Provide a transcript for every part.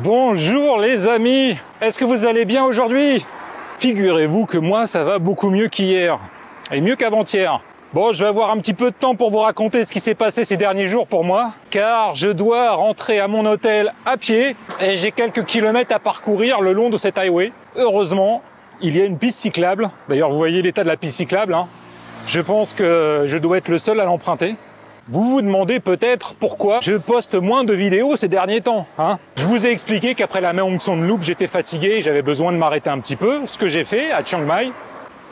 Bonjour les amis, est-ce que vous allez bien aujourd'hui? Figurez-vous que moi ça va beaucoup mieux qu'hier, et mieux qu'avant-hier. Bon, je vais avoir un petit peu de temps pour vous raconter ce qui s'est passé ces derniers jours pour moi, car je dois rentrer à mon hôtel à pied, et j'ai quelques kilomètres à parcourir le long de cet highway. Heureusement, il y a une piste cyclable, d'ailleurs vous voyez l'état de la piste cyclable, hein. Je pense que je dois être le seul à l'emprunter. Vous vous demandez peut-être pourquoi je poste moins de vidéos ces derniers temps, hein. Je vous ai expliqué qu'après la Mae Hong Son Loop, j'étais fatigué et j'avais besoin de m'arrêter un petit peu, ce que j'ai fait à Chiang Mai.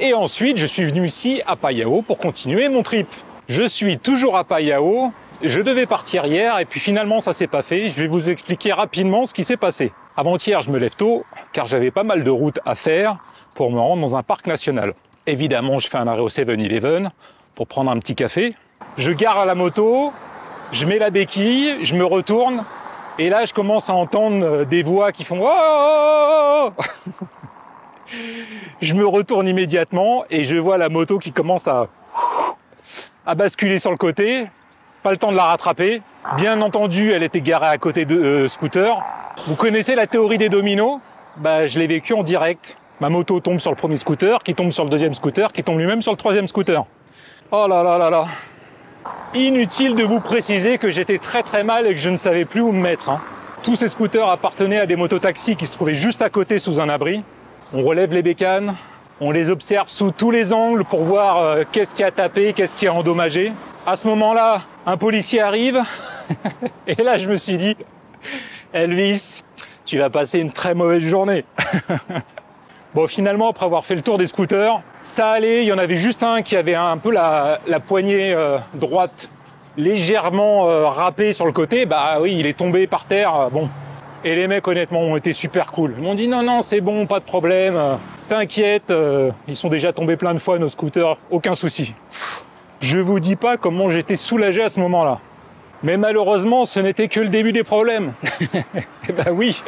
Et ensuite, je suis venu ici à Phai Yao pour continuer mon trip. Je suis toujours à Phai Yao, je devais partir hier et puis finalement ça s'est pas fait. Je vais vous expliquer rapidement ce qui s'est passé. Avant-hier, je me lève tôt car j'avais pas mal de routes à faire pour me rendre dans un parc national. Évidemment, je fais un arrêt au 7-Eleven pour prendre un petit café. Je gare la moto, je mets la béquille, je me retourne et là je commence à entendre des voix qui font « Oh, oh, oh, oh !» Je me retourne immédiatement et je vois la moto qui commence à basculer sur le côté. Pas le temps de la rattraper. Bien entendu, elle était garée à côté de scooter. Vous connaissez la théorie des dominos? Je l'ai vécu en direct. Ma moto tombe sur le premier scooter, qui tombe sur le deuxième scooter, qui tombe lui-même sur le troisième scooter. Oh là là là là. Inutile de vous préciser que j'étais très très mal et que je ne savais plus où me mettre, hein. Tous ces scooters appartenaient à des mototaxis qui se trouvaient juste à côté sous un abri. On relève les bécanes, on les observe sous tous les angles pour voir qu'est-ce qui a tapé, qu'est-ce qui a endommagé. À ce moment-là, un policier arrive et là je me suis dit « Elvis, tu vas passer une très mauvaise journée ». Bon, finalement, après avoir fait le tour des scooters, ça allait. Il y en avait juste un qui avait un peu la poignée droite légèrement râpée sur le côté. Bah oui, il est tombé par terre. Bon. Et les mecs, honnêtement, ont été super cool. Ils m'ont dit non, non, c'est bon, pas de problème. T'inquiète, ils sont déjà tombés plein de fois, nos scooters, aucun souci. Je vous dis pas comment j'étais soulagé à ce moment-là. Mais malheureusement, ce n'était que le début des problèmes. Bah oui.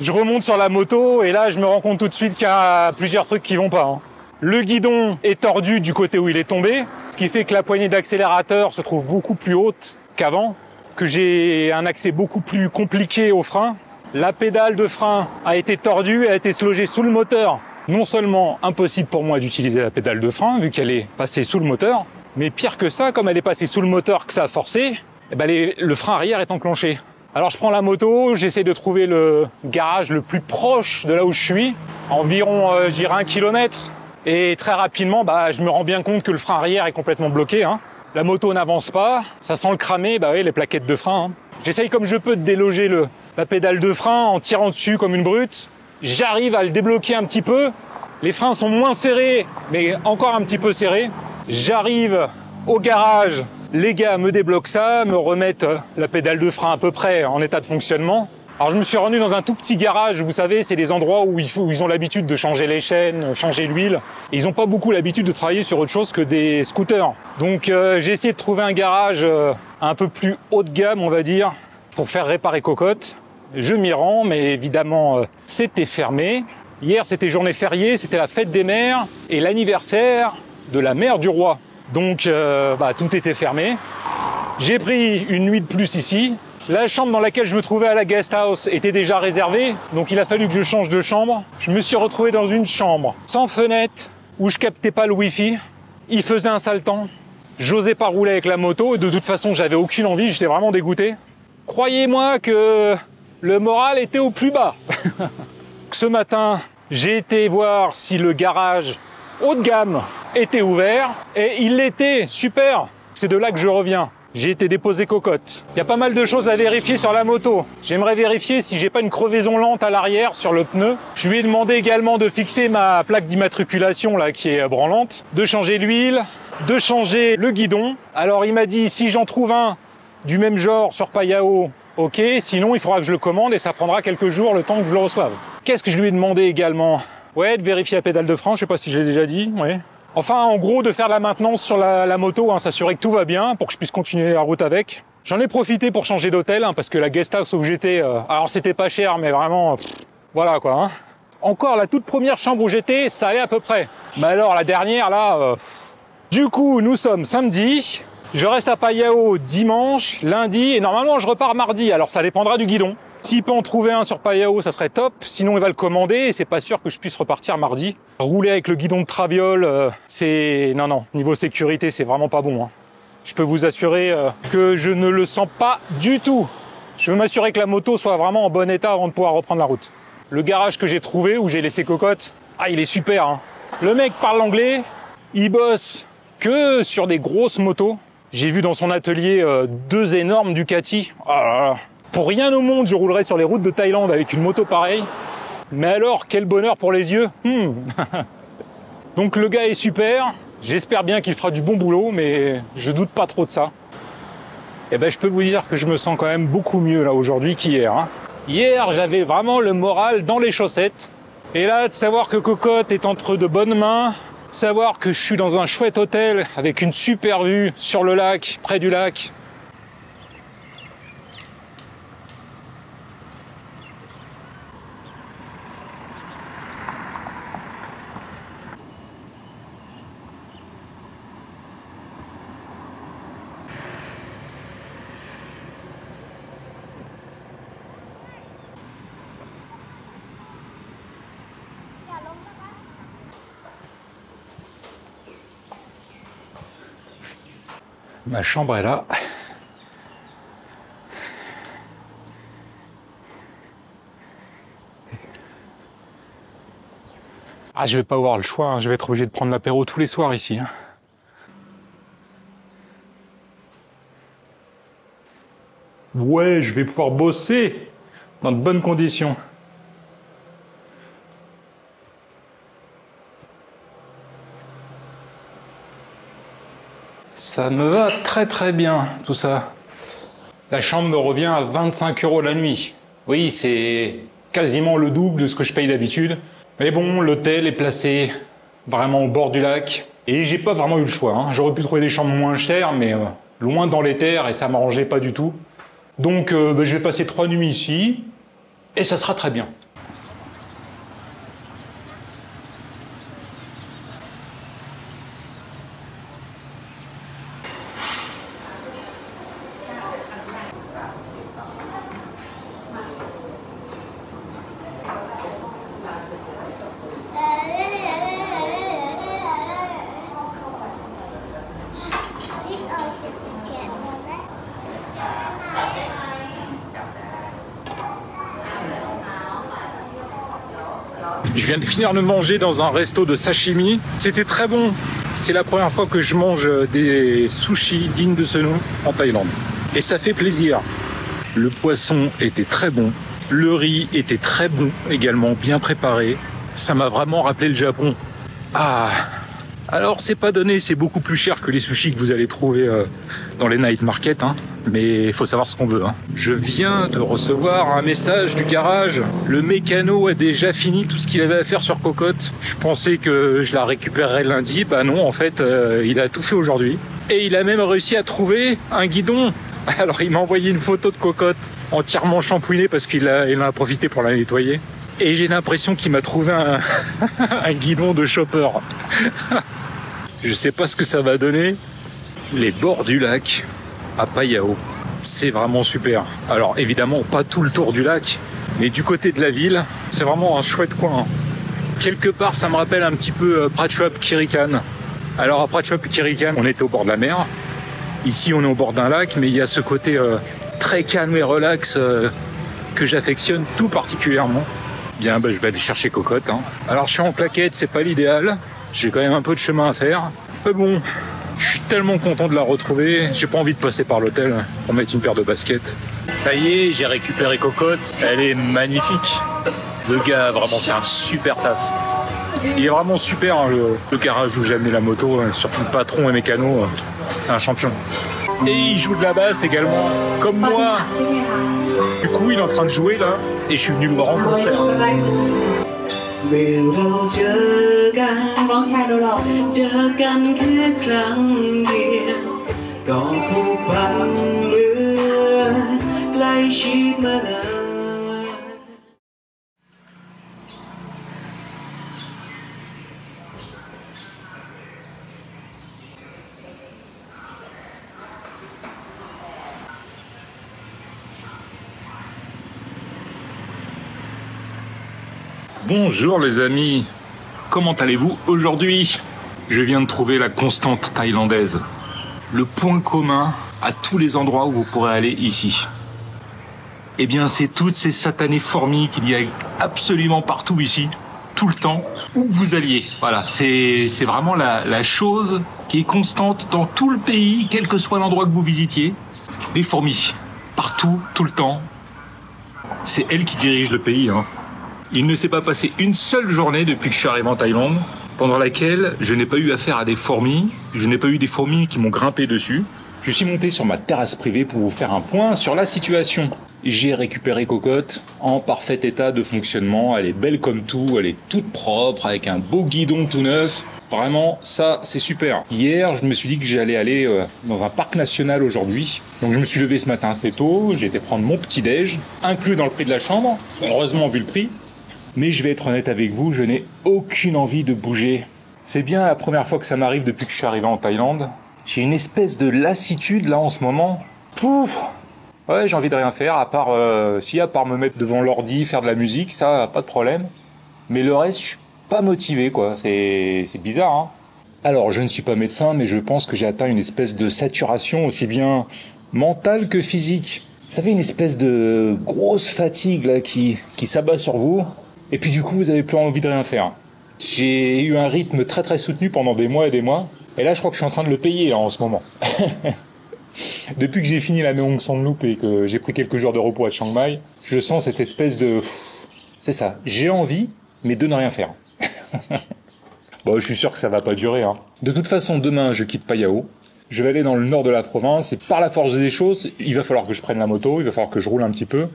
Je remonte sur la moto et là je me rends compte tout de suite qu'il y a plusieurs trucs qui vont pas, hein. Le guidon est tordu du côté où il est tombé, ce qui fait que la poignée d'accélérateur se trouve beaucoup plus haute qu'avant, que j'ai un accès beaucoup plus compliqué au frein. La pédale de frein a été tordue et a été logée sous le moteur. Non seulement impossible pour moi d'utiliser la pédale de frein vu qu'elle est passée sous le moteur, mais pire que ça, comme elle est passée sous le moteur que ça a forcé, le frein arrière est enclenché. Alors je prends la moto, j'essaie de trouver le garage le plus proche de là où je suis, environ j'irai 1 kilomètre, et très rapidement je me rends bien compte que le frein arrière est complètement bloqué, hein. La moto n'avance pas, ça sent le cramer, oui, les plaquettes de frein, hein. J'essaye comme je peux de déloger la pédale de frein en tirant dessus comme une brute, j'arrive à le débloquer un petit peu, les freins sont moins serrés, mais encore un petit peu serrés, j'arrive au garage. Les gars me débloquent ça, me remettent la pédale de frein à peu près en état de fonctionnement. Alors je me suis rendu dans un tout petit garage, vous savez, c'est des endroits où ils ont l'habitude de changer les chaînes, changer l'huile. Et ils n'ont pas beaucoup l'habitude de travailler sur autre chose que des scooters. Donc j'ai essayé de trouver un garage un peu plus haut de gamme, on va dire, pour faire réparer cocotte. Je m'y rends, mais évidemment c'était fermé. Hier c'était journée fériée, c'était la fête des mères et l'anniversaire de la mère du roi. Donc tout était fermé. J'ai pris une nuit de plus ici. La chambre dans laquelle je me trouvais à la guest house était déjà réservée, donc il a fallu que je change de chambre. Je me suis retrouvé dans une chambre sans fenêtre, où je captais pas le wifi. Il faisait un sale temps. J'osais pas rouler avec la moto et de toute façon j'avais aucune envie, j'étais vraiment dégoûté. Croyez-moi que le moral était au plus bas. Ce matin, j'ai été voir si le garage haut de gamme était ouvert et il l'était, super. C'est de là que je reviens. J'ai été déposer cocotte. Il y a pas mal de choses à vérifier sur la moto. J'aimerais vérifier si j'ai pas une crevaison lente à l'arrière sur le pneu. Je lui ai demandé également de fixer ma plaque d'immatriculation là qui est branlante, de changer l'huile, de changer le guidon. Alors il m'a dit si j'en trouve un du même genre sur Phai Yao, ok, sinon il faudra que je le commande et ça prendra quelques jours le temps que je le reçoive. Qu'est-ce que je lui ai demandé également? Ouais, de vérifier la pédale de frein, je sais pas si j'ai déjà dit, ouais. Enfin, en gros, de faire la maintenance sur la moto, hein, s'assurer que tout va bien pour que je puisse continuer la route avec. J'en ai profité pour changer d'hôtel, hein, parce que la guest house où j'étais, alors c'était pas cher, mais vraiment, voilà quoi. Hein. Encore la toute première chambre où j'étais, ça allait à peu près. Mais alors la dernière, là... Du coup, nous sommes samedi, Je reste à Phai Yao dimanche, lundi, et normalement je repars mardi. Alors ça dépendra du guidon. S'il peut en trouver un sur Payao, ça serait top. Sinon, il va le commander et c'est pas sûr que je puisse repartir mardi. Rouler avec le guidon de traviole, c'est... Non, niveau sécurité, c'est vraiment pas bon. Hein. Je peux vous assurer que je ne le sens pas du tout. Je veux m'assurer que la moto soit vraiment en bon état avant de pouvoir reprendre la route. Le garage que j'ai trouvé, où j'ai laissé Cocotte, ah, il est super. Hein. Le mec parle anglais, il bosse que sur des grosses motos. J'ai vu dans son atelier 2 énormes Ducati. Oh là là. Pour rien au monde, je roulerais sur les routes de Thaïlande avec une moto pareille. Mais alors, quel bonheur pour les yeux. Donc le gars est super. J'espère bien qu'il fera du bon boulot, mais je doute pas trop de ça. Et ben, je peux vous dire que je me sens quand même beaucoup mieux là aujourd'hui qu'hier. Hein. Hier, j'avais vraiment le moral dans les chaussettes. Et là, de savoir que Cocotte est entre de bonnes mains, savoir que je suis dans un chouette hôtel avec une super vue sur le lac, près du lac. Ma chambre est là. Ah, je vais pas avoir le choix, hein. Je vais être obligé de prendre l'apéro tous les soirs ici. Hein. Ouais, je vais pouvoir bosser dans de bonnes conditions. Ça me va très très bien, tout ça. La chambre me revient à 25 € la nuit. Oui, c'est quasiment le double de ce que je paye d'habitude. Mais bon, l'hôtel est placé vraiment au bord du lac. Et j'ai pas vraiment eu le choix. Hein. J'aurais pu trouver des chambres moins chères, mais loin dans les terres, et ça m'arrangeait pas du tout. Donc je vais passer 3 nuits ici, et ça sera très bien. Je viens de finir de manger dans un resto de sashimi. C'était très bon. C'est la première fois que je mange des sushis dignes de ce nom en Thaïlande. Et ça fait plaisir. Le poisson était très bon. Le riz était très bon également, bien préparé. Ça m'a vraiment rappelé le Japon. Ah, alors c'est pas donné, c'est beaucoup plus cher que les sushis que vous allez trouver dans les night markets, hein. Mais il faut savoir ce qu'on veut. Hein. Je viens de recevoir un message du garage. Le mécano a déjà fini tout ce qu'il avait à faire sur Cocotte. Je pensais que je la récupérerais lundi. Bah non, en fait, il a tout fait aujourd'hui. Et il a même réussi à trouver un guidon. Alors il m'a envoyé une photo de Cocotte entièrement shampouinée parce qu'il en a profité pour la nettoyer. Et j'ai l'impression qu'il m'a trouvé un guidon de chopper. Je sais pas ce que ça va donner. Les bords du lac à Payao, c'est vraiment super. Alors évidemment pas tout le tour du lac, mais du côté de la ville, c'est vraiment un chouette coin. Quelque part ça me rappelle un petit peu Prachuap Khiri Khan. Alors à Prachuap Khiri Khan, on était au bord de la mer. Ici on est au bord d'un lac, mais il y a ce côté très calme et relax que j'affectionne tout particulièrement. Bien, je vais aller chercher Cocotte. Hein. Alors je suis en claquette, c'est pas l'idéal. J'ai quand même un peu de chemin à faire. Mais bon, je suis tellement content de la retrouver. J'ai pas envie de passer par l'hôtel pour mettre une paire de baskets. Ça y est, j'ai récupéré Cocotte. Elle est magnifique. Le gars a vraiment fait un super taf. Il est vraiment super, hein, le garage où j'ai amené la moto. Surtout le patron et mécano. C'est un champion. Et il joue de la basse également, comme moi. Du coup, il est en train de jouer là, et je suis venu le voir en concert. เมื่อเราเจอกันร้องชายเราเจอกันแค่ครั้งเดียวก็ผูกพันเหมือนใกล้ชิดมานาน Bonjour les amis, comment allez-vous aujourd'hui? Je viens de trouver la constante thaïlandaise. Le point commun à tous les endroits où vous pourrez aller ici. Eh bien c'est toutes ces satanées fourmis qu'il y a absolument partout ici, tout le temps, où que vous alliez. Voilà, c'est vraiment la chose qui est constante dans tout le pays, quel que soit l'endroit que vous visitiez. Les fourmis, partout, tout le temps. C'est elles qui dirigent le pays, hein. Il ne s'est pas passé une seule journée depuis que je suis arrivé en Thaïlande pendant laquelle je n'ai pas eu affaire à des fourmis, je n'ai pas eu des fourmis qui m'ont grimpé dessus. Je suis monté sur ma terrasse privée pour vous faire un point sur la situation. J'ai récupéré Cocotte en parfait état de fonctionnement, elle est belle comme tout, elle est toute propre avec un beau guidon tout neuf. Vraiment, ça, c'est super. Hier, je me suis dit que j'allais aller dans un parc national aujourd'hui. Donc je me suis levé ce matin assez tôt, j'ai été prendre mon petit-déj, inclus dans le prix de la chambre, heureusement vu le prix. Mais je vais être honnête avec vous, je n'ai aucune envie de bouger. C'est bien la première fois que ça m'arrive depuis que je suis arrivé en Thaïlande. J'ai une espèce de lassitude là en ce moment. Pouf. Ouais, j'ai envie de rien faire, à part me mettre devant l'ordi, faire de la musique, ça, pas de problème. Mais le reste, je suis pas motivé, quoi. C'est bizarre, hein. Alors, je ne suis pas médecin, mais je pense que j'ai atteint une espèce de saturation aussi bien mentale que physique. Ça fait une espèce de grosse fatigue là qui s'abat sur vous. Et puis du coup, vous avez plus envie de rien faire. J'ai eu un rythme très très soutenu pendant des mois et des mois. Et là, je crois que je suis en train de le payer là, en ce moment. Depuis que j'ai fini la Mae Hong Son Loop et que j'ai pris quelques jours de repos à Chiang Mai, je sens cette espèce de... C'est ça, j'ai envie, mais de ne rien faire. Bon, je suis sûr que ça va pas durer, hein. De toute façon, demain, je quitte Phayao. Je vais aller dans le nord de la province et par la force des choses, il va falloir que je prenne la moto, il va falloir que je roule un petit peu.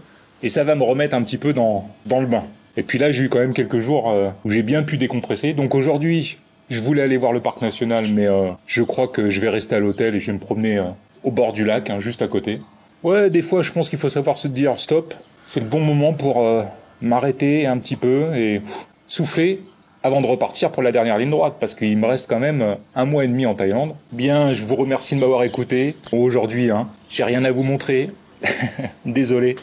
Et ça va me remettre un petit peu dans le bain. Et puis là, j'ai eu quand même quelques jours où j'ai bien pu décompresser. Donc aujourd'hui, je voulais aller voir le parc national, mais je crois que je vais rester à l'hôtel et je vais me promener au bord du lac, hein, juste à côté. Ouais, des fois, je pense qu'il faut savoir se dire stop. C'est le bon moment pour m'arrêter un petit peu et souffler avant de repartir pour la dernière ligne droite, parce qu'il me reste quand même 1 mois et demi en Thaïlande. Bien, je vous remercie de m'avoir écouté. Aujourd'hui, hein, j'ai rien à vous montrer. Désolé,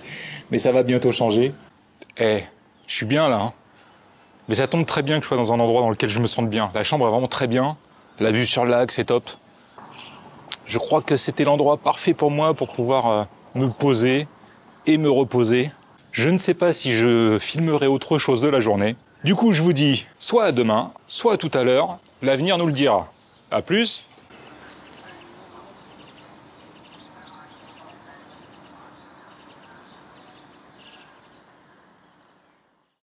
mais ça va bientôt changer. Je suis bien là, hein. Mais ça tombe très bien que je sois dans un endroit dans lequel je me sente bien. La chambre est vraiment très bien. La vue sur le lac, c'est top. Je crois que c'était l'endroit parfait pour moi pour pouvoir me poser et me reposer. Je ne sais pas si je filmerai autre chose de la journée. Du coup, je vous dis soit à demain, soit à tout à l'heure. L'avenir nous le dira. À plus.